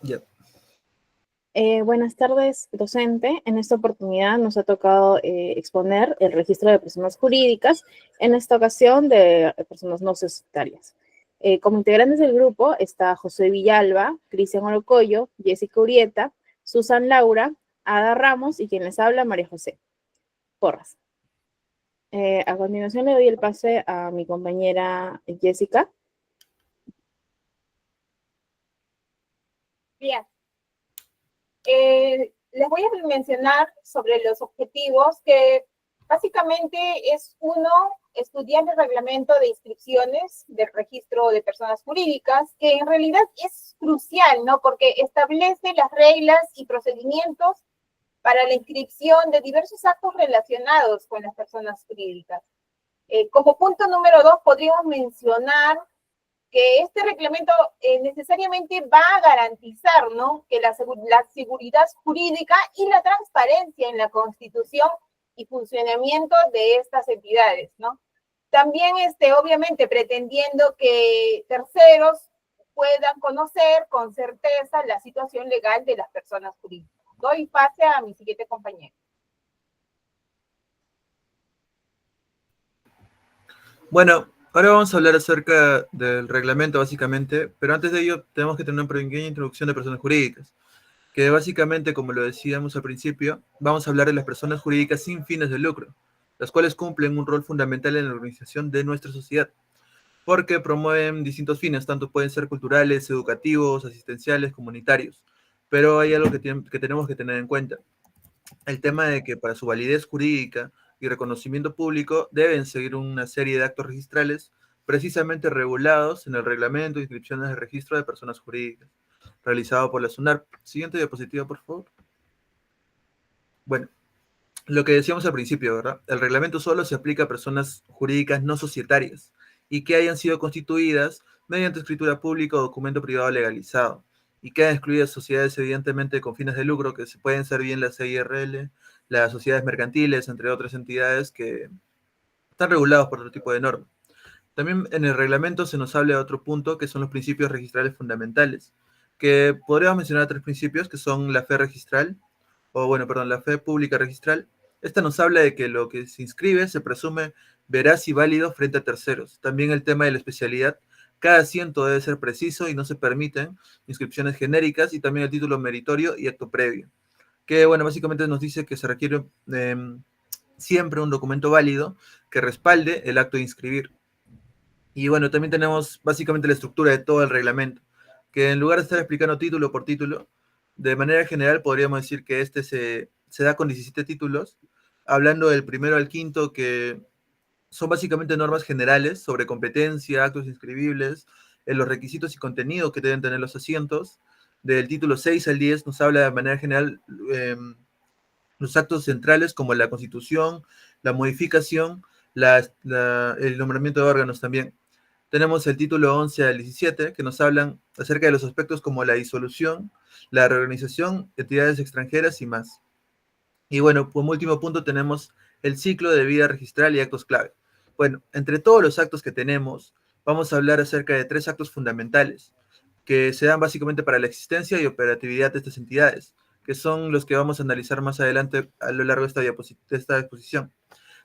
Ya. Buenas tardes, docente. En esta oportunidad nos ha tocado exponer el registro de personas jurídicas, en esta ocasión de personas no societarias. Como integrantes del grupo está José Villalba, Cristian Orocoyo, Jessica Urieta, Susan Laura, Ada Ramos y quien les habla, María José Porras. A continuación le doy el pase a mi compañera Jessica. Bien. Les voy a mencionar sobre los objetivos, que básicamente es uno, estudiar el reglamento de inscripciones del registro de personas jurídicas, que en realidad es crucial, ¿no? Porque establece las reglas y procedimientos para la inscripción de diversos actos relacionados con las personas jurídicas. Como punto número 2, podríamos mencionar que este reglamento necesariamente va a garantizar, ¿no?, que la seguridad jurídica y la transparencia en la constitución y funcionamiento de estas entidades, ¿no? También, obviamente, pretendiendo que terceros puedan conocer con certeza la situación legal de las personas jurídicas. Doy pase a mi siguiente compañero. Bueno, ahora vamos a hablar acerca del reglamento, básicamente, pero antes de ello tenemos que tener una pequeña introducción de personas jurídicas, que básicamente, como lo decíamos al principio, vamos a hablar de las personas jurídicas sin fines de lucro, las cuales cumplen un rol fundamental en la organización de nuestra sociedad, porque promueven distintos fines, tanto pueden ser culturales, educativos, asistenciales, comunitarios, pero hay algo que tenemos que tener en cuenta. El tema de que para su validez jurídica y reconocimiento público deben seguir una serie de actos registrales precisamente regulados en el Reglamento de Inscripciones de Registro de Personas Jurídicas, realizado por la SUNARP. Siguiente diapositiva, por favor. Bueno, lo que decíamos al principio, ¿verdad? El reglamento solo se aplica a personas jurídicas no societarias y que hayan sido constituidas mediante escritura pública o documento privado legalizado, y quedan excluidas sociedades evidentemente con fines de lucro, que pueden ser bien las CIRL, las sociedades mercantiles, entre otras entidades que están regulados por otro tipo de normas. También en el reglamento se nos habla de otro punto, que son los principios registrales fundamentales, que podríamos mencionar tres principios, que son la fe registral, o bueno, perdón, la fe pública registral. Esta nos habla de que lo que se inscribe se presume veraz y válido frente a terceros. También el tema de la especialidad. Cada asiento debe ser preciso y no se permiten inscripciones genéricas, y también el título meritorio y acto previo. Que, bueno, básicamente nos dice que se requiere siempre un documento válido que respalde el acto de inscribir. Y bueno, también tenemos básicamente la estructura de todo el reglamento, que en lugar de estar explicando título por título, de manera general podríamos decir que se da con 17 títulos, hablando del primero al quinto, que son básicamente normas generales sobre competencia, actos inscribibles, en los requisitos y contenidos que deben tener los asientos. Del título 6 al 10 nos habla de manera general los actos centrales como la constitución, la modificación, el nombramiento de órganos también. Tenemos el título 11 al 17, que nos hablan acerca de los aspectos como la disolución, la reorganización, entidades extranjeras y más. Y bueno, como último punto tenemos el ciclo de vida registral y actos clave. Bueno, entre todos los actos que tenemos, vamos a hablar acerca de tres actos fundamentales, que se dan básicamente para la existencia y operatividad de estas entidades, que son los que vamos a analizar más adelante a lo largo de esta exposición.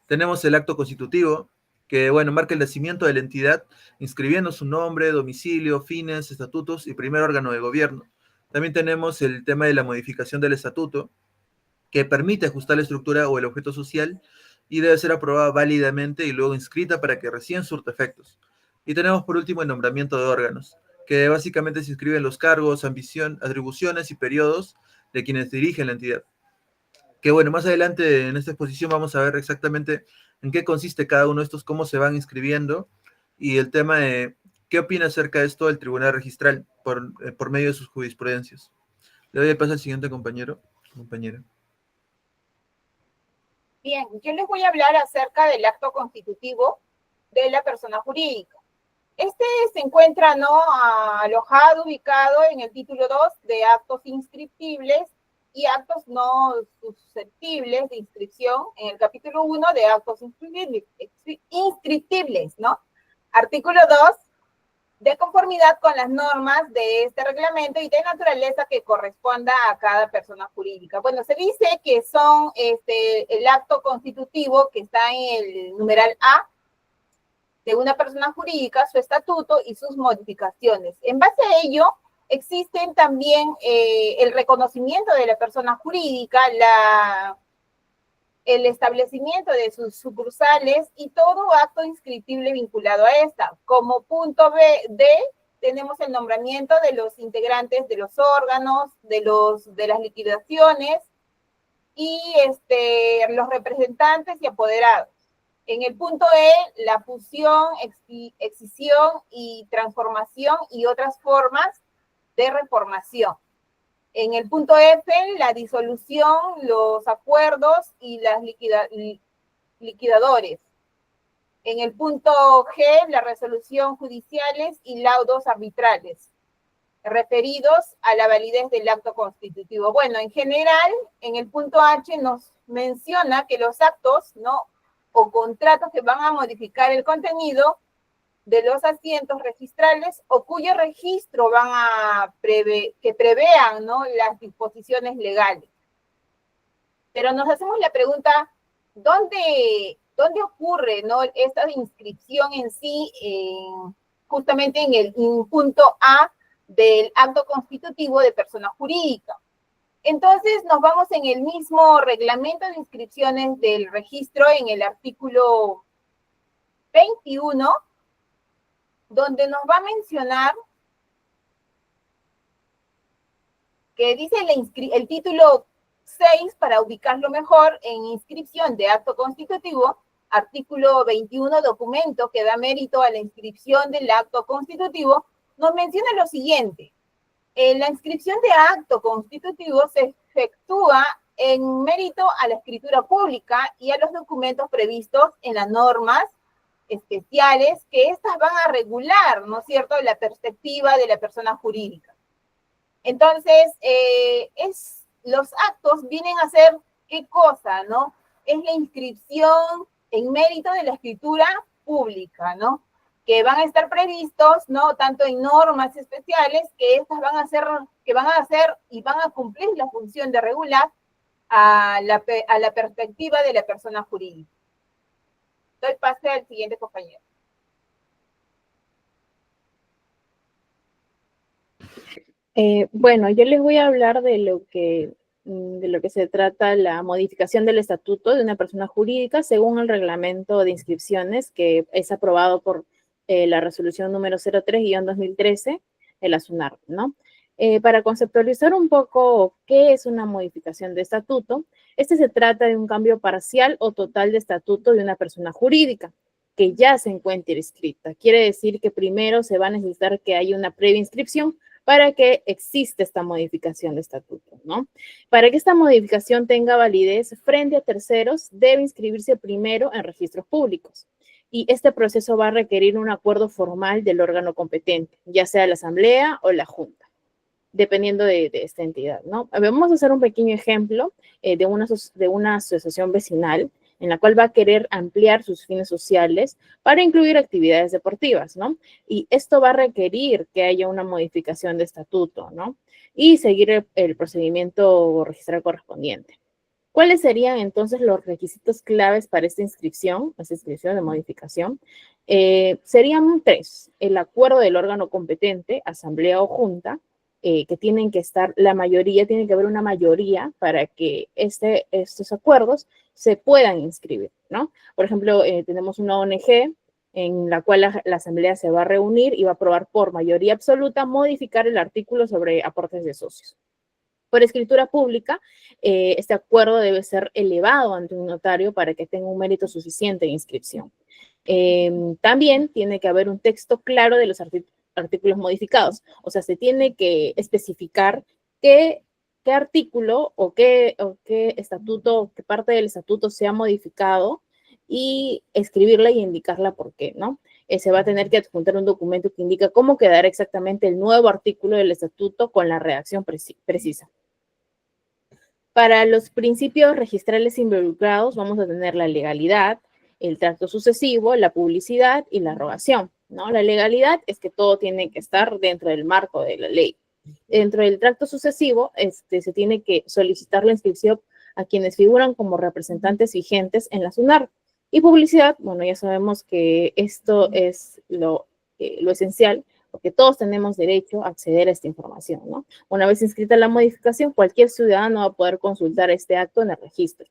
Tenemos el acto constitutivo, que, bueno, marca el nacimiento de la entidad, inscribiendo su nombre, domicilio, fines, estatutos y primer órgano de gobierno. También tenemos el tema de la modificación del estatuto, que permite ajustar la estructura o el objeto social y debe ser aprobada válidamente y luego inscrita para que recién surta efectos. Y tenemos por último el nombramiento de órganos, que básicamente se inscriben los cargos, atribuciones y periodos de quienes dirigen la entidad. Que bueno, más adelante en esta exposición vamos a ver exactamente en qué consiste cada uno de estos, cómo se van inscribiendo, y el tema de qué opina acerca de esto el Tribunal Registral por medio de sus jurisprudencias. Le doy el paso al siguiente compañera. Bien, yo les voy a hablar acerca del acto constitutivo de la persona jurídica. Este se encuentra, ¿no?, alojado, ubicado en el título 2 de actos inscriptibles y actos no susceptibles de inscripción, en el capítulo 1 de actos inscriptibles, ¿no? Artículo 2, de conformidad con las normas de este reglamento y de naturaleza que corresponda a cada persona jurídica. Bueno, se dice que son el acto constitutivo que está en el numeral A de una persona jurídica, su estatuto y sus modificaciones. En base a ello, existen también el reconocimiento de la persona jurídica, el establecimiento de sus sucursales y todo acto inscriptible vinculado a esta. Como punto D, tenemos el nombramiento de los integrantes de los órganos, de las liquidaciones y los representantes y apoderados. En el punto E, la fusión, excisión y transformación y otras formas de reformación. En el punto F, la disolución, los acuerdos y las liquidadores. En el punto G, la resolución judiciales y laudos arbitrales, referidos a la validez del acto constitutivo. Bueno, en general, en el punto H nos menciona que los actos, ¿no?, o contratos que van a modificar el contenido de los asientos registrales o cuyo registro van a que prevean, ¿no?, las disposiciones legales. Pero nos hacemos la pregunta, ¿dónde ocurre, ¿no?, esta inscripción en sí, justamente en el punto A del acto constitutivo de persona jurídica? Entonces nos vamos en el mismo reglamento de inscripciones del registro, en el artículo 21, donde nos va a mencionar que dice el título 6, para ubicarlo mejor, en inscripción de acto constitutivo, artículo 21, documento que da mérito a la inscripción del acto constitutivo, nos menciona lo siguiente. La inscripción de acto constitutivo se efectúa en mérito a la escritura pública y a los documentos previstos en las normas especiales que estas van a regular, ¿no es cierto?, la perspectiva de la persona jurídica. Entonces, los actos vienen a ser, ¿qué cosa, no? Es la inscripción en mérito de la escritura pública, ¿no?, que van a estar previstos, ¿no?, tanto en normas especiales, que estas van a hacer y van a cumplir la función de regular a la perspectiva de la persona jurídica. Doy pase al siguiente compañero. Bueno, yo les voy a hablar de lo que se trata la modificación del estatuto de una persona jurídica según el reglamento de inscripciones que es aprobado por la resolución número 03-2013 de la SUNAR, ¿no? Para conceptualizar un poco qué es una modificación de estatuto, se trata de un cambio parcial o total de estatuto de una persona jurídica que ya se encuentre inscrita. Quiere decir que primero se va a necesitar que haya una previa inscripción para que exista esta modificación de estatuto, ¿no? Para que esta modificación tenga validez frente a terceros, debe inscribirse primero en registros públicos. Y este proceso va a requerir un acuerdo formal del órgano competente, ya sea la asamblea o la junta, dependiendo de esta entidad, ¿no? Vamos a hacer un pequeño ejemplo de una asociación vecinal en la cual va a querer ampliar sus fines sociales para incluir actividades deportivas, ¿no? Y esto va a requerir que haya una modificación de estatuto, ¿no? Y seguir el procedimiento registral correspondiente. ¿Cuáles serían entonces los requisitos claves para esta inscripción de modificación? Serían 3. El acuerdo del órgano competente, asamblea o junta, que tienen que estar, tiene que haber una mayoría para que estos acuerdos se puedan inscribir, ¿no? Por ejemplo, tenemos una ONG en la cual la asamblea se va a reunir y va a aprobar por mayoría absoluta modificar el artículo sobre aportes de socios. Por escritura pública, este acuerdo debe ser elevado ante un notario para que tenga un mérito suficiente de inscripción. También tiene que haber un texto claro de los artículos modificados. O sea, se tiene que especificar qué artículo o qué estatuto, qué parte del estatuto se ha modificado y escribirla y indicarla por qué, ¿no? Se va a tener que adjuntar un documento que indica cómo quedará exactamente el nuevo artículo del estatuto con la redacción precisa. Para los principios registrales involucrados vamos a tener la legalidad, el tracto sucesivo, la publicidad y la rogación, ¿no? La legalidad es que todo tiene que estar dentro del marco de la ley. Dentro del tracto sucesivo, se tiene que solicitar la inscripción a quienes figuran como representantes vigentes en la SUNAR. Y publicidad, bueno, ya sabemos que esto es lo esencial, porque todos tenemos derecho a acceder a esta información, ¿no? Una vez inscrita la modificación, cualquier ciudadano va a poder consultar este acto en el registro.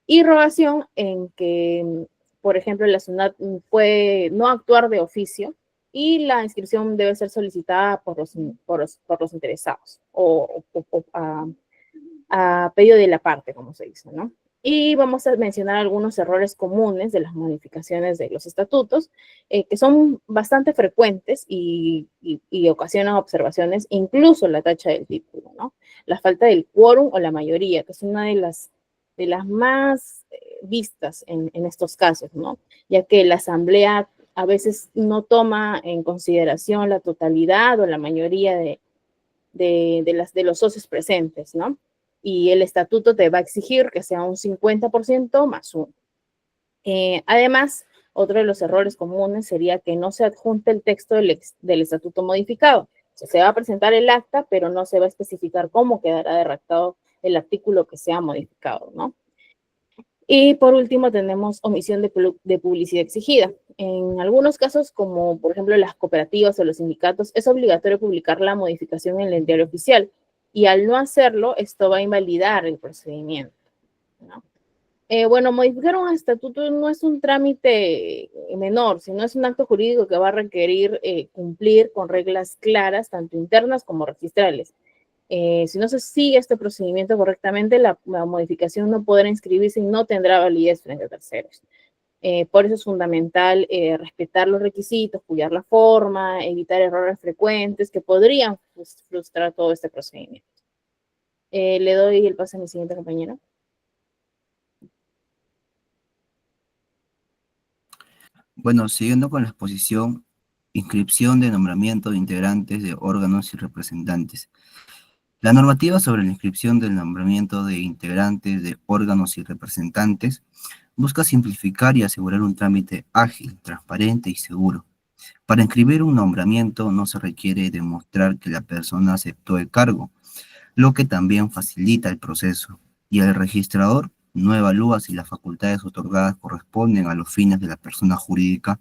Y rogación en que, por ejemplo, la SUNAT puede no actuar de oficio y la inscripción debe ser solicitada por los interesados o a pedido de la parte, como se dice, ¿no? Y vamos a mencionar algunos errores comunes de las modificaciones de los estatutos, que son bastante frecuentes y ocasionan observaciones, incluso la tacha del título, ¿no? La falta del quórum o la mayoría, que es una de las más vistas en estos casos, ¿no? Ya que la asamblea a veces no toma en consideración la totalidad o la mayoría de los socios presentes, ¿no? Y el estatuto te va a exigir que sea un 50% más uno. Además, otro de los errores comunes sería que no se adjunte el texto del estatuto modificado. O sea, se va a presentar el acta, pero no se va a especificar cómo quedará redactado el artículo que sea modificado, ¿no? Y por último tenemos omisión de publicidad exigida. En algunos casos, como por ejemplo las cooperativas o los sindicatos, es obligatorio publicar la modificación en el diario oficial y al no hacerlo, esto va a invalidar el procedimiento, ¿no? Bueno, modificar un estatuto no es un trámite menor, sino es un acto jurídico que va a requerir cumplir con reglas claras, tanto internas como registrales. Si no se sigue este procedimiento correctamente, la modificación no podrá inscribirse y no tendrá validez frente a terceros. Por eso es fundamental respetar los requisitos, cuidar la forma, evitar errores frecuentes que podrían frustrar todo este procedimiento. Le doy el paso a mi siguiente compañero. Bueno, siguiendo con la exposición, inscripción de nombramiento de integrantes de órganos y representantes. La normativa sobre la inscripción del nombramiento de integrantes de órganos y representantes busca simplificar y asegurar un trámite ágil, transparente y seguro. Para inscribir un nombramiento no se requiere demostrar que la persona aceptó el cargo, lo que también facilita el proceso, y el registrador no evalúa si las facultades otorgadas corresponden a los fines de la persona jurídica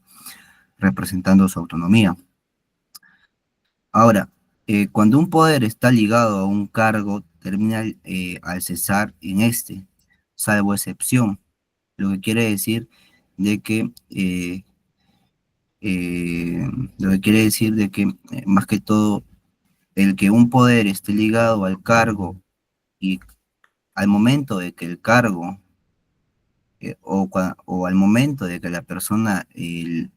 representando su autonomía. Ahora, cuando un poder está ligado a un cargo, termina al cesar en este, salvo excepción, lo que quiere decir de que eh, más que todo el que un poder esté ligado al cargo y al momento de que el cargo o al momento de que la persona eh,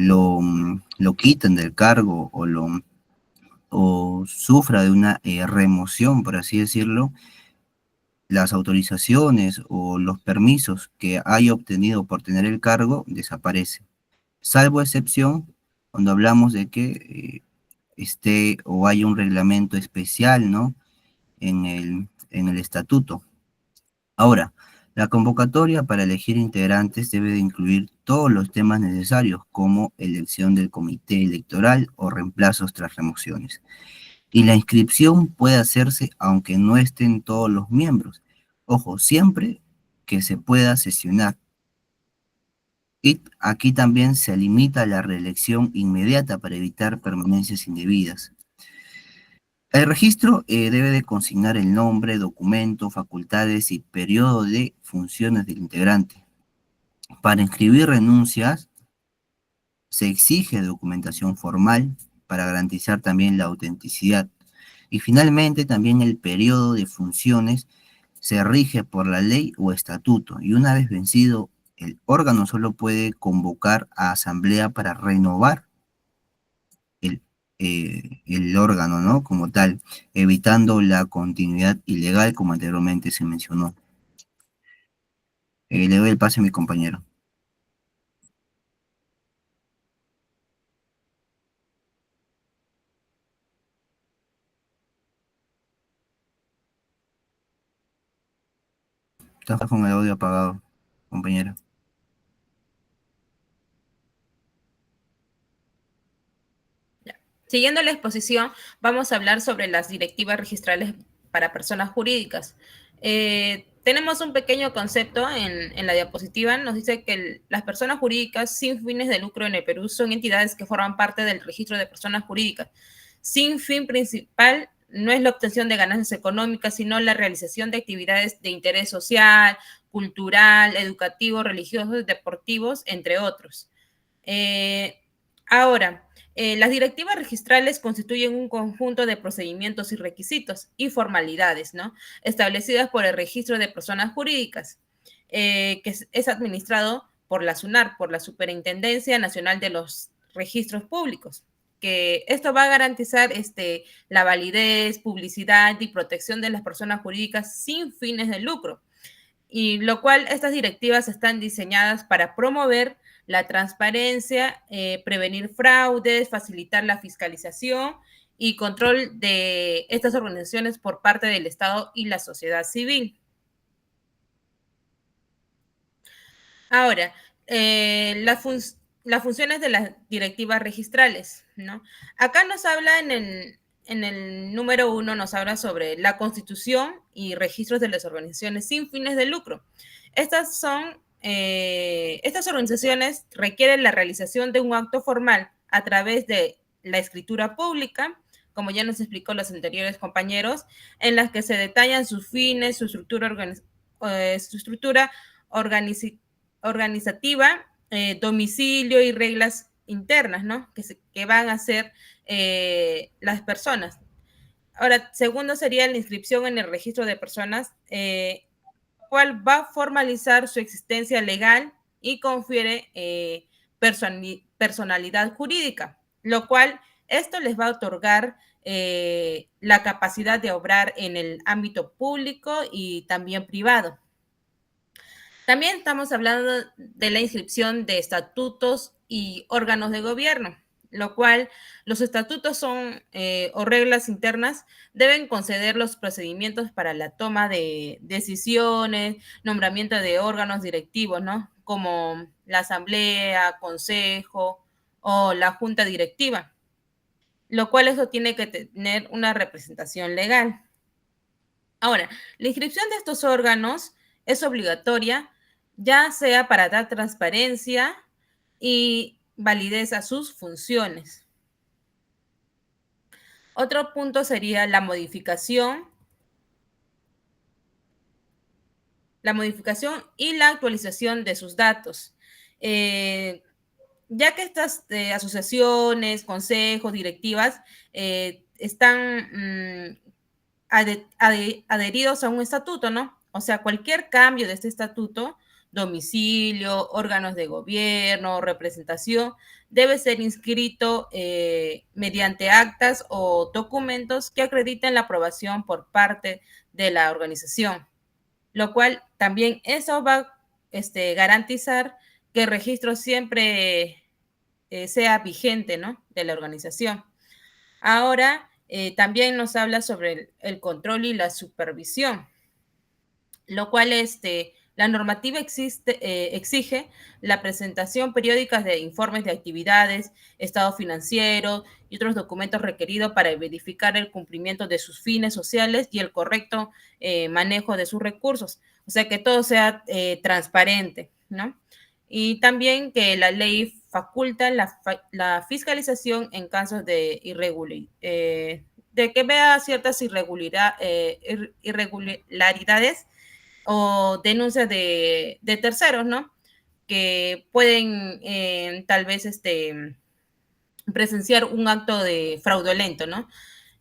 lo quiten del cargo o sufra de una remoción, por así decirlo, las autorizaciones o los permisos que haya obtenido por tener el cargo desaparecen. Salvo excepción, cuando hablamos de que esté o haya un reglamento especial, ¿no? En el estatuto. Ahora, la convocatoria para elegir integrantes debe de incluir todos los temas necesarios, como elección del comité electoral o reemplazos tras remociones. Y la inscripción puede hacerse aunque no estén todos los miembros. Ojo, siempre que se pueda sesionar. Y aquí también se limita la reelección inmediata para evitar permanencias indebidas. El registro debe de consignar el nombre, documento, facultades y periodo de funciones del integrante. Para inscribir renuncias se exige documentación formal para garantizar también la autenticidad. Y finalmente también el periodo de funciones se rige por la ley o estatuto y una vez vencido el órgano solo puede convocar a asamblea para renovar el, el órgano, ¿no? Como tal, evitando la continuidad ilegal como anteriormente se mencionó. Le doy el pase a mi compañero. Estás con el audio apagado, compañero. Siguiendo la exposición, vamos a hablar sobre las directivas registrales para personas jurídicas. Tenemos un pequeño concepto en la diapositiva. Nos dice que las personas jurídicas sin fines de lucro en el Perú son entidades que forman parte del registro de personas jurídicas. Sin fin principal no es la obtención de ganancias económicas, sino la realización de actividades de interés social, cultural, educativo, religiosos, deportivos, entre otros. Ahora, las directivas registrales constituyen un conjunto de procedimientos y requisitos y formalidades, ¿no? Establecidas por el Registro de Personas Jurídicas, que es administrado por la SUNAR, por la Superintendencia Nacional de los Registros Públicos, que esto va a garantizar la validez, publicidad y protección de las personas jurídicas sin fines de lucro, y lo cual estas directivas están diseñadas para promover la transparencia, prevenir fraudes, facilitar la fiscalización y control de estas organizaciones por parte del Estado y la sociedad civil. Ahora, las funciones de las directivas registrales, ¿no? Acá nos habla en el número 1, nos habla sobre la constitución y registros de las organizaciones sin fines de lucro. Estas organizaciones requieren la realización de un acto formal a través de la escritura pública, como ya nos explicó los anteriores compañeros, en las que se detallan sus fines, su estructura organizativa, domicilio y reglas internas, ¿no? Que van a hacer las personas. Ahora, segundo sería la inscripción en el registro de personas, cual va a formalizar su existencia legal y confiere personalidad jurídica, lo cual esto les va a otorgar la capacidad de obrar en el ámbito público y también privado. También estamos hablando de la inscripción de estatutos y órganos de gobierno, lo cual los estatutos son o reglas internas deben conceder los procedimientos para la toma de decisiones, nombramiento de órganos directivos, ¿no? Como la asamblea, consejo o la junta directiva, lo cual eso tiene que tener una representación legal. Ahora, la inscripción de estos órganos es obligatoria, ya sea para dar transparencia y validez a sus funciones. Otro punto sería la modificación y la actualización de sus datos. Ya que estas asociaciones, consejos, directivas están adheridos a un estatuto, ¿no? O sea, cualquier cambio de este estatuto, domicilio, órganos de gobierno, representación, debe ser inscrito mediante actas o documentos que acrediten la aprobación por parte de la organización, lo cual también eso va a garantizar que el registro siempre sea vigente, ¿no? De la organización. Ahora, también nos habla sobre el control y la supervisión, lo cual la normativa exige la presentación periódica de informes de actividades, estado financiero y otros documentos requeridos para verificar el cumplimiento de sus fines sociales y el correcto manejo de sus recursos. O sea, que todo sea transparente, ¿no? Y también que la ley faculta la fiscalización en casos de de que vea ciertas irregularidades o denuncias de terceros, ¿no? Que pueden tal vez presenciar un acto de fraudulento, ¿no?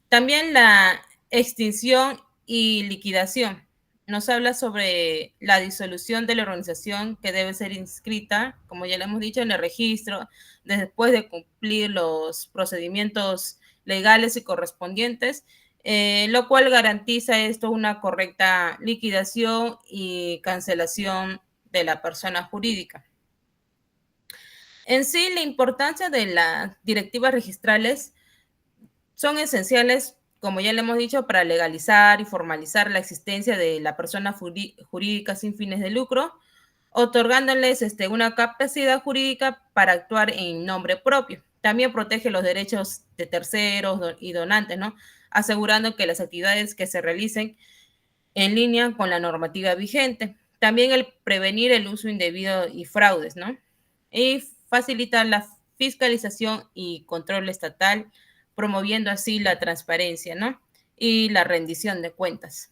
También la extinción y liquidación. Nos habla sobre la disolución de la organización que debe ser inscrita, como ya le hemos dicho, en el registro, después de cumplir los procedimientos legales y correspondientes, lo cual garantiza esto una correcta liquidación y cancelación de la persona jurídica. En sí, la importancia de las directivas registrales son esenciales, como ya le hemos dicho, para legalizar y formalizar la existencia de la persona jurídica sin fines de lucro, otorgándoles una capacidad jurídica para actuar en nombre propio. También protege los derechos de terceros y donantes, ¿no? Asegurando que las actividades que se realicen en línea con la normativa vigente. También el prevenir el uso indebido y fraudes, ¿no? Y facilitar la fiscalización y control estatal, promoviendo así la transparencia, ¿no? Y la rendición de cuentas.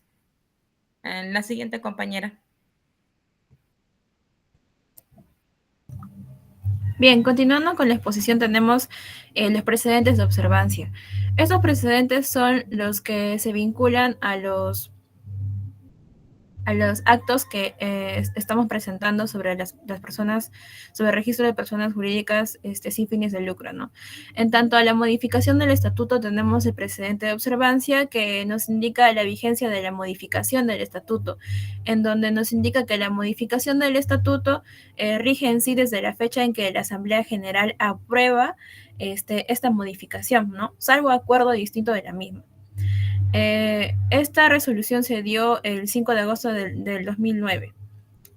La siguiente compañera. Bien, continuando con la exposición tenemos los precedentes de observancia. Estos precedentes son los que se vinculan a los actos que estamos presentando sobre las personas, sobre el registro de personas jurídicas sin fines de lucro, ¿no? En tanto a la modificación del estatuto, tenemos el precedente de observancia que nos indica la vigencia de la modificación del estatuto, en donde nos indica que la modificación del estatuto rige en sí desde la fecha en que la Asamblea General aprueba esta modificación, ¿no? Salvo acuerdo distinto de la misma. Esta resolución se dio el 5 de agosto del 2009.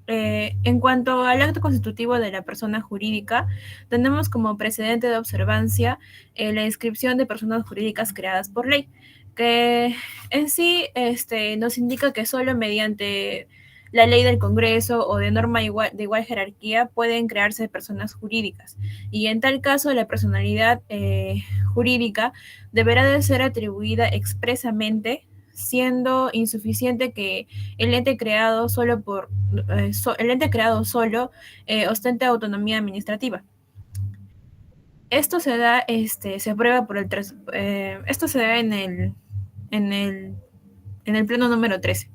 En cuanto al acto constitutivo de la persona jurídica, tenemos como precedente de observancia la inscripción de personas jurídicas creadas por ley, que en sí nos indica que solo mediante la ley del Congreso o de norma de igual jerarquía pueden crearse personas jurídicas. Y en tal caso, la personalidad jurídica deberá de ser atribuida expresamente, siendo insuficiente que el ente creado solo ostente autonomía administrativa. Esto se da, se aprueba por esto se da en el pleno número 13.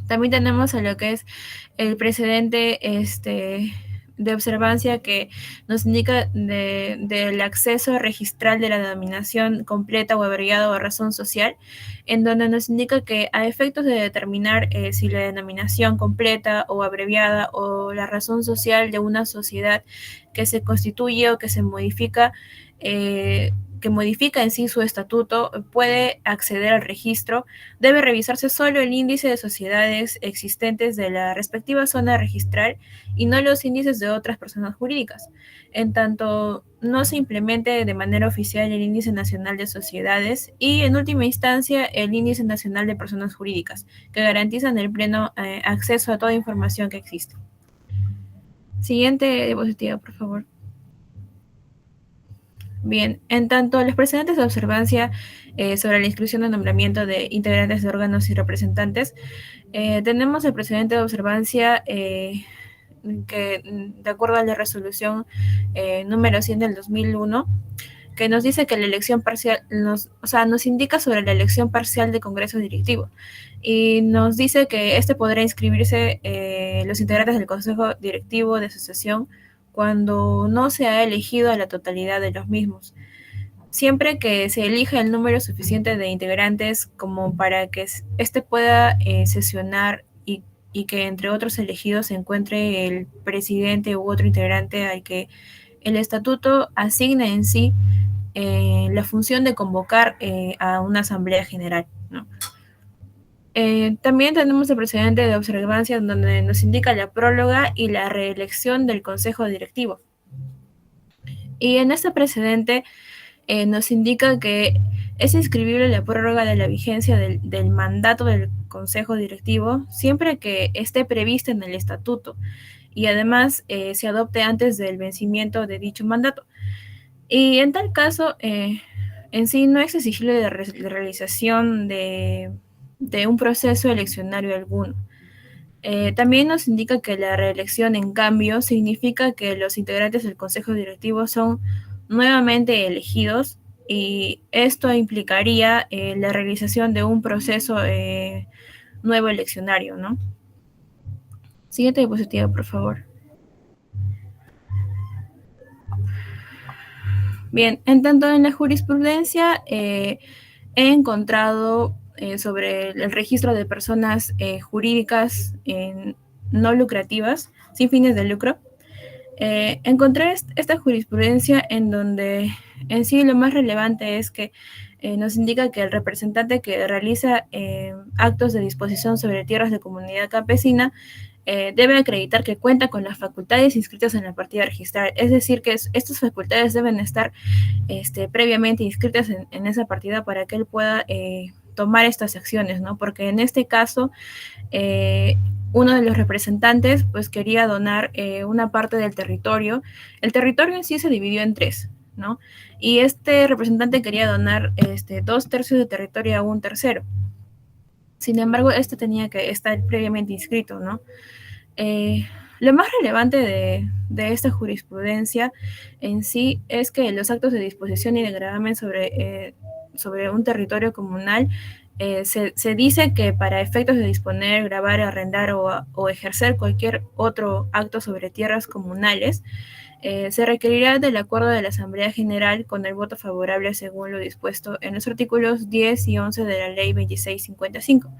También tenemos a lo que es el precedente de observancia que nos indica del acceso registral de la denominación completa o abreviada o razón social, en donde nos indica que a efectos de determinar si la denominación completa o abreviada o la razón social de una sociedad que se constituye o que se modifica, que modifica en sí su estatuto, puede acceder al registro, debe revisarse solo el índice de sociedades existentes de la respectiva zona registral y no los índices de otras personas jurídicas. En tanto, no se implemente de manera oficial el Índice Nacional de Sociedades y, en última instancia, el Índice Nacional de Personas Jurídicas, que garantizan el pleno acceso a toda información que existe. Siguiente diapositiva, por favor. Bien, en tanto los precedentes de observancia sobre la inscripción de nombramiento de integrantes de órganos y representantes, tenemos el precedente de observancia que, de acuerdo a la resolución número 100 del 2001, que nos dice que la elección parcial, nos indica sobre la elección parcial de Congreso Directivo y nos dice que podrá inscribirse los integrantes del Consejo Directivo de Asociación cuando no se ha elegido a la totalidad de los mismos, siempre que se elija el número suficiente de integrantes como para que pueda sesionar y que entre otros elegidos se encuentre el presidente u otro integrante al que el estatuto asigna en sí la función de convocar a una asamblea general, ¿no? También tenemos el precedente de observancia donde nos indica la próloga y la reelección del Consejo Directivo. Y en este precedente nos indica que es inscribible la prórroga de la vigencia del mandato del Consejo Directivo siempre que esté prevista en el estatuto y además se adopte antes del vencimiento de dicho mandato. Y en tal caso, en sí no es exigible la realización de un proceso eleccionario alguno. También nos indica que la reelección, en cambio, significa que los integrantes del Consejo Directivo son nuevamente elegidos y esto implicaría la realización de un proceso nuevo eleccionario, ¿no? Siguiente diapositiva, por favor. Bien, en tanto en la jurisprudencia he encontrado sobre el registro de personas jurídicas no lucrativas, sin fines de lucro. Encontré esta jurisprudencia en donde en sí lo más relevante es que nos indica que el representante que realiza actos de disposición sobre tierras de comunidad campesina debe acreditar que cuenta con las facultades inscritas en la partida registral, es decir, que estas facultades deben estar previamente inscritas en esa partida para que él pueda tomar estas acciones, ¿no? Porque en este caso, uno de los representantes pues quería donar una parte del territorio. El territorio en sí se dividió en 3, ¿no? Y este representante quería donar 2/3 de territorio a 1/3. Sin embargo, tenía que estar previamente inscrito, ¿no? Lo más relevante de esta jurisprudencia en sí es que los actos de disposición y de gravamen sobre un territorio comunal se dice que para efectos de disponer, gravar, arrendar o ejercer cualquier otro acto sobre tierras comunales, se requerirá del acuerdo de la Asamblea General con el voto favorable según lo dispuesto en los artículos 10 y 11 de la Ley 2655.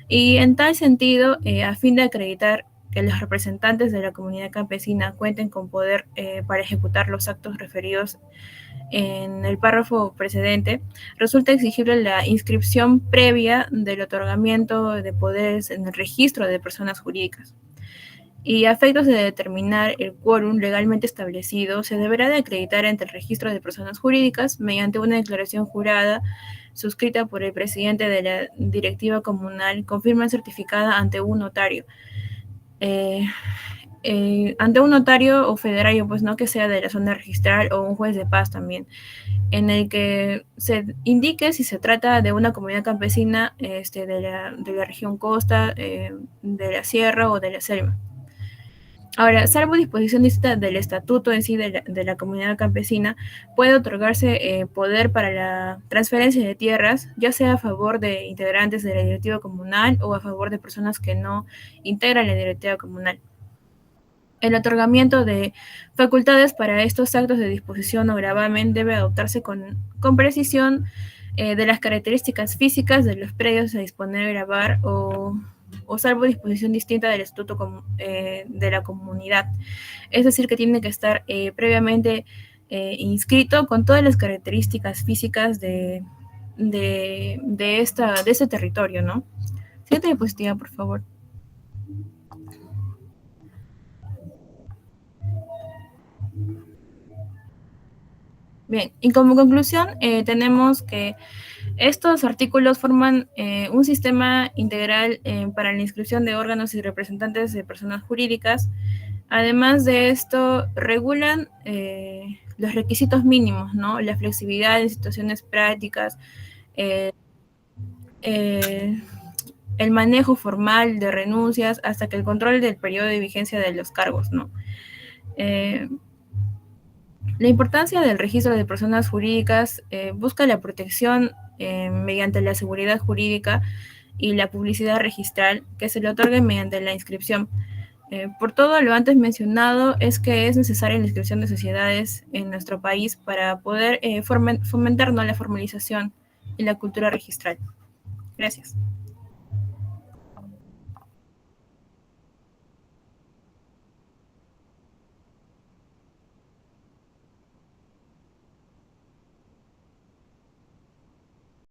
Y en tal sentido, a fin de acreditar que los representantes de la comunidad campesina cuenten con poder para ejecutar los actos referidos en el párrafo precedente, resulta exigible la inscripción previa del otorgamiento de poderes en el registro de personas jurídicas. Y a efectos de determinar el quórum legalmente establecido, se deberá de acreditar ante el registro de personas jurídicas mediante una declaración jurada suscrita por el presidente de la directiva comunal con firma certificada ante un notario. Ante un notario o federario, pues no que sea de la zona registral o un juez de paz también, en el que se indique si se trata de una comunidad campesina de la región costa, de la sierra o de la selva. Ahora, salvo disposición distinta del estatuto en sí de la comunidad campesina, puede otorgarse poder para la transferencia de tierras, ya sea a favor de integrantes de la directiva comunal o a favor de personas que no integran la directiva comunal. El otorgamiento de facultades para estos actos de disposición o gravamen debe adoptarse con precisión de las características físicas de los predios a disponer, gravar o salvo disposición distinta del estatuto de la comunidad. Es decir, que tiene que estar previamente inscrito con todas las características físicas de este territorio, ¿no? Siguiente diapositiva, por favor. Bien, y como conclusión tenemos que estos artículos forman un sistema integral para la inscripción de órganos y representantes de personas jurídicas. Además de esto, regulan los requisitos mínimos, ¿no? La flexibilidad en situaciones prácticas, el manejo formal de renuncias, hasta que el control del periodo de vigencia de los cargos, ¿no? La importancia del registro de personas jurídicas busca la protección mediante la seguridad jurídica y la publicidad registral que se le otorgue mediante la inscripción. Por todo lo antes mencionado, es que es necesaria la inscripción de sociedades en nuestro país para poder fomentar, ¿no?, la formalización y la cultura registral. Gracias.